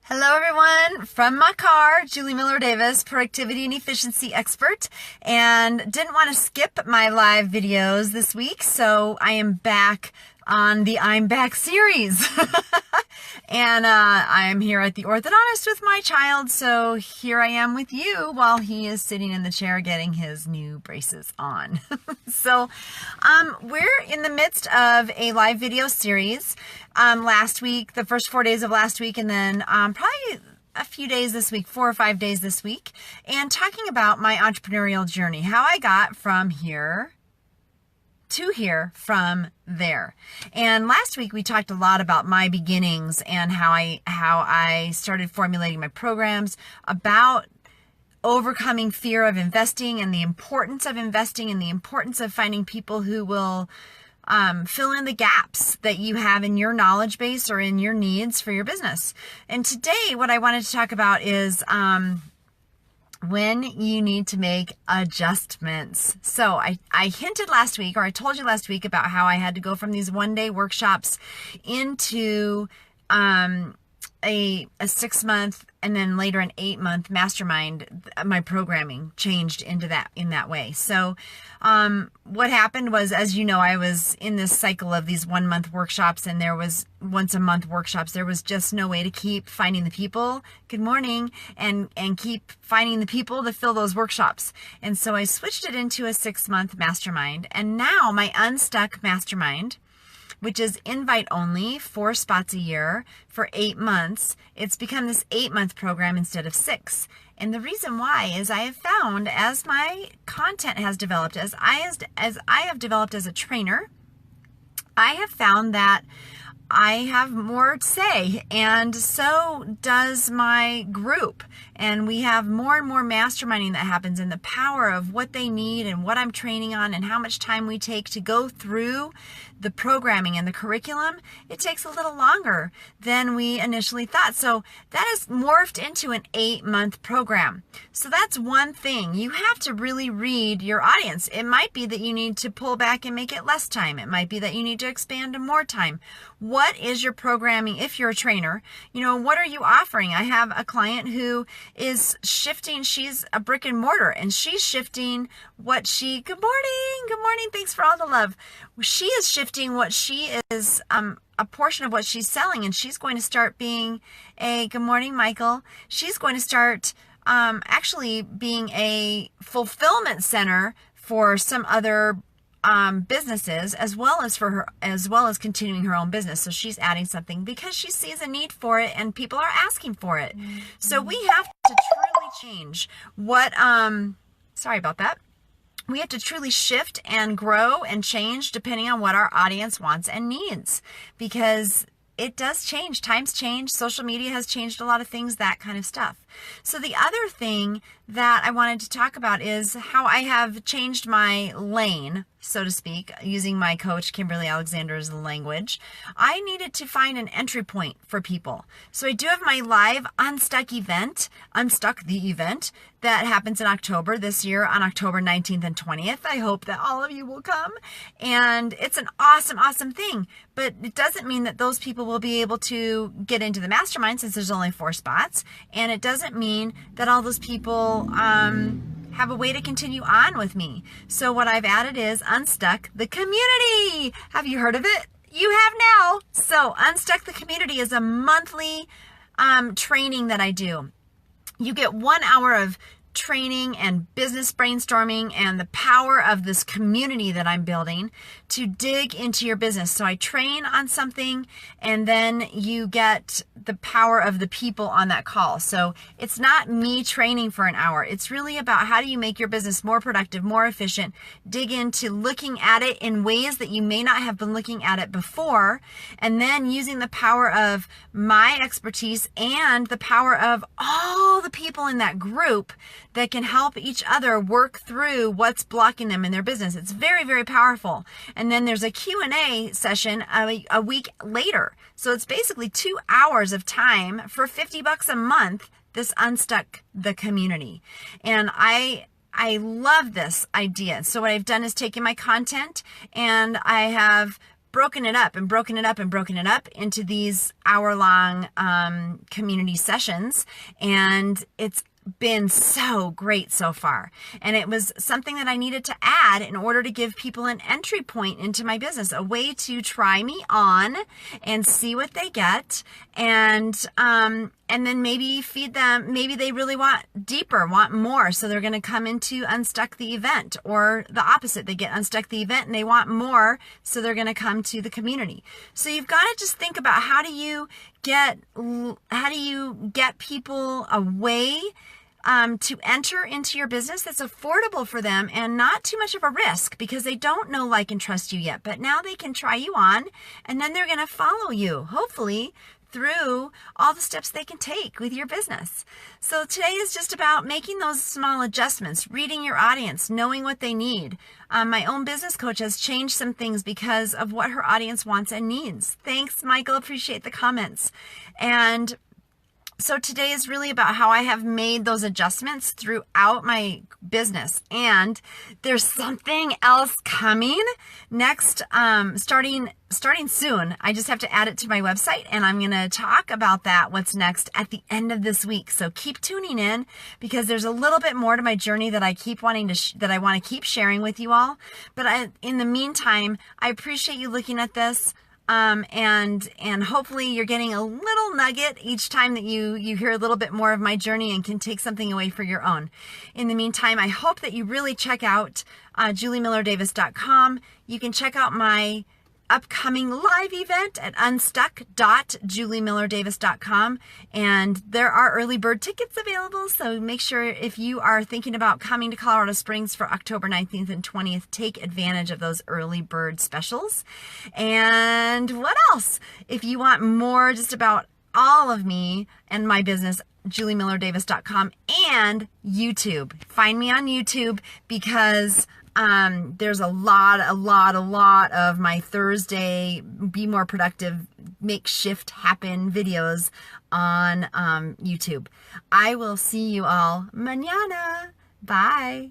Hello, everyone. From my car, Julie Miller Davis, productivity and efficiency expert, and didn't want to skip my live videos this week, so I am back on the I'm Back series. And I am here at the orthodontist with my child, so here I am with you while he is sitting in the chair getting his new braces on. So we're in the midst of a live video series. Last week, the first 4 days of last week, and then probably a few days this week, 4 or 5 days this week, and talking about my entrepreneurial journey, how I got from here to here from there. And last week we talked a lot about my beginnings and how I started formulating my programs, about overcoming fear of investing and the importance of investing and the importance of finding people who will fill in the gaps that you have in your knowledge base or in your needs for your business. And today what I wanted to talk about is when you need to make adjustments. So I hinted last week, or I told you last week, about how I had to go from these one-day workshops into a 6-month and then later an 8-month mastermind. My programming changed into that in that way. So what happened was, as you know, I was in this cycle of these 1-month workshops, and there was once a month workshops. There was just no way to keep finding the people, good morning, and keep finding the people to fill those workshops. And so I switched it into a 6-month mastermind. And now my Unstuck Mastermind, which is invite only, 4 spots a year for 8 months. It's become this 8-month program instead of 6. And the reason why is I have found, as my content has developed, as I have developed as a trainer, I have found that I have more to say, and so does my group. And we have more and more masterminding that happens, and the power of what they need and what I'm training on and how much time we take to go through the programming and the curriculum. It takes a little longer than we initially thought. So that has morphed into an 8-month program. So that's one thing. You have to really read your audience. It might be that you need to pull back and make it less time. It might be that you need to expand to more time. What is your programming? If you're a trainer, what are you offering? I have a client who is shifting. She's a brick and mortar, and she's shifting good morning, thanks for all the love. She is shifting what she is, a portion of what she's selling, and she's going to start being good morning, Michael. She's going to start actually being a fulfillment center for some other businesses, as well as continuing her own business. So she's adding something because she sees a need for it and people are asking for it. Mm-hmm. So we have to truly change sorry about that. We have to truly shift and grow and change depending on what our audience wants and needs, because it does change. Times change. Social media has changed a lot of things, that kind of stuff. So the other thing that I wanted to talk about is how I have changed my lane, so to speak, using my coach Kimberly Alexander's language. I needed to find an entry point for people. So I do have my live Unstuck event, Unstuck the event, that happens in October this year, on October 19th and 20th. I hope that all of you will come. And it's an awesome, awesome thing. But it doesn't mean that those people will be able to get into the mastermind, since there's only 4 spots. And it doesn't mean that all those people have a way to continue on with me. So what I've added is Unstuck the Community. Have you heard of it? You have now. So Unstuck the Community is a monthly training that I do. You get 1 hour of training and business brainstorming and the power of this community that I'm building to dig into your business. So I train on something, and then you get the power of the people on that call. So it's not me training for an hour. It's really about how do you make your business more productive, more efficient, dig into looking at it in ways that you may not have been looking at it before, and then using the power of my expertise and the power of all the people in that group that can help each other work through what's blocking them in their business. It's very, very powerful. And then there's a Q&A session a week later. So it's basically 2 hours of time for $50 a month, this Unstuck the Community. And I love this idea. So what I've done is taken my content and I have broken it up and broken it up and broken it up into these hour-long community sessions, and it's been so great so far. And it was something that I needed to add in order to give people an entry point into my business, a way to try me on and see what they get, and then maybe feed them. Maybe they really want deeper, want more, so they're going to come into Unstuck the event, or the opposite, they get Unstuck the event and they want more, so they're going to come to the community. So you've got to just think about how do you get people a way to enter into your business that's affordable for them and not too much of a risk, because they don't know, like, and trust you yet. But now they can try you on, and then they're going to follow you, hopefully, through all the steps they can take with your business. So today is just about making those small adjustments, reading your audience, knowing what they need. My own business coach has changed some things because of what her audience wants and needs. Thanks, Michael. Appreciate the comments. And so today is really about how I have made those adjustments throughout my business. And there's something else coming next, starting soon. I just have to add it to my website, and I'm going to talk about that, what's next, at the end of this week. So keep tuning in, because there's a little bit more to my journey that I keep wanting to that I want to keep sharing with you all. But in the meantime, I appreciate you looking at this. And hopefully you're getting a little nugget each time that you hear a little bit more of my journey and can take something away for your own. In the meantime, I hope that you really check out JulieMillerDavis.com. You can check out my upcoming live event at unstuck.juliemillerdavis.com, and there are early bird tickets available, so make sure, if you are thinking about coming to Colorado Springs for October 19th and 20th, take advantage of those early bird specials. And what else? If you want more just about all of me and my business, JulieMillerDavis.com and YouTube. Find me on YouTube, because there's a lot of my Thursday Be More Productive, Make Shift Happen videos on YouTube. I will see you all mañana. Bye.